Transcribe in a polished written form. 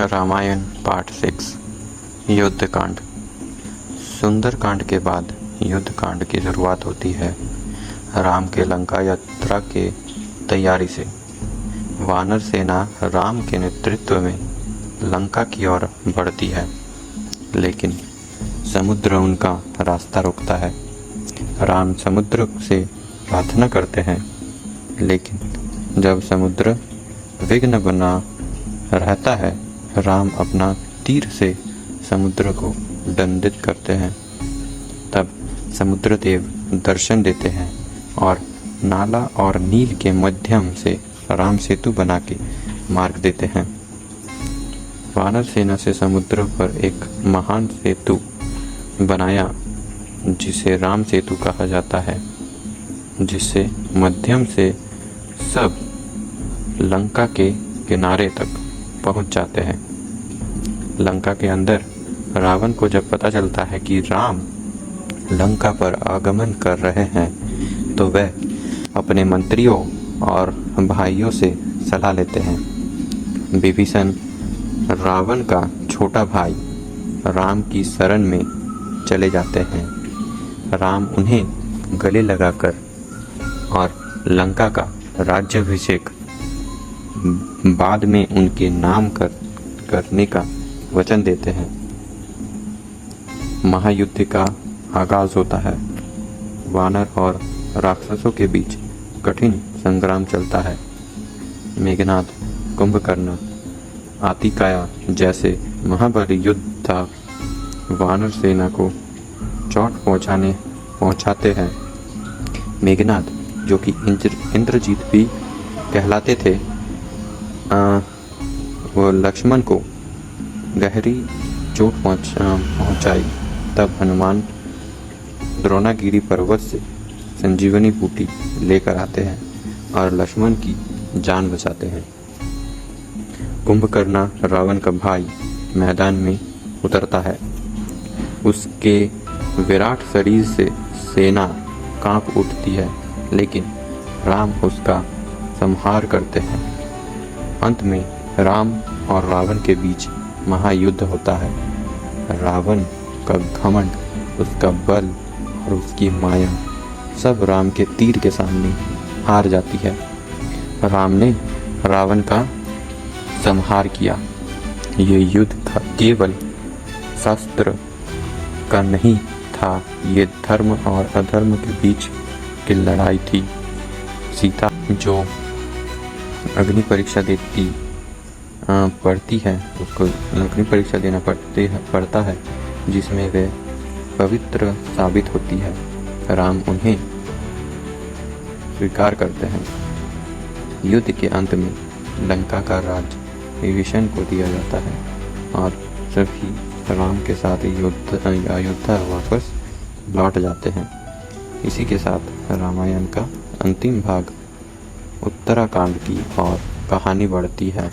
Ramayan part 6 Yuddha Kanda. Sundarkand के बाद युद्धकांड की शुरुआत होती है राम के लंका यात्रा के तैयारी से। वानर सेना राम के नेतृत्व में लंका की ओर बढ़ती है, लेकिन समुद्र उनका रास्ता रोकता है। राम समुद्र से प्रार्थना करते हैं, लेकिन जब समुद्र विघ्न बना रहता है, राम अपना तीर से समुद्र को दंडित करते हैं। तब समुद्र देव दर्शन देते हैं और नाला और नील के माध्यम से राम सेतु बना के मार्ग देते हैं। वानर सेना से समुद्र पर एक महान सेतु बनाया, जिसे राम सेतु कहा जाता है, जिससे माध्यम से सब लंका के किनारे तक पहुंच जाते हैं। लंका के अंदर रावण को जब पता चलता है कि राम लंका पर आगमन कर रहे हैं, तो वह अपने मंत्रियों और भाइयों से सलाह लेते हैं। विभीषण, रावण का छोटा भाई, राम की शरण में चले जाते हैं। राम उन्हें गले लगाकर और लंका का राज्याभिषेक बाद में उनके नाम करने का वचन देते हैं। महायुद्ध का आगाज होता है। वानर और राक्षसों के बीच कठिन संग्राम चलता है। मेघनाद, कुंभकर्ण, आतिकाया जैसे महाबली योद्धा वानर सेना को चोट पहुंचाते हैं। मेघनाद, जो कि इंद्रजीत भी कहलाते थे, वो लक्ष्मण को गहरी चोट पहुंचाई। तब हनुमान द्रोणागिरी पर्वत से संजीवनी बूटी लेकर आते हैं और लक्ष्मण की जान बचाते हैं। कुंभकर्ण, रावण का भाई, मैदान में उतरता है। उसके विराट शरीर से सेना कांप उठती है, लेकिन राम उसका संहार करते हैं। अंत में राम और रावण के बीच महायुद्ध होता है। रावण का घमंड, उसका बल और उसकी माया सब राम के तीर के सामने हार जाती है। राम ने रावण का संहार किया। ये युद्ध था केवल शस्त्र का नहीं था, ये धर्म और अधर्म के बीच की लड़ाई थी। सीता जो अग्नि परीक्षा पड़ती है, उसको अग्नि परीक्षा देना पड़ता है, जिसमें वे पवित्र साबित होती है। राम उन्हें स्वीकार करते हैं। युद्ध के अंत में लंका का राज विभीषण को दिया जाता है और सभी राम के साथ अयोध्या वापस लौट जाते हैं। इसी के साथ रामायण का अंतिम भाग उत्तराकांड की और कहानी बढ़ती है।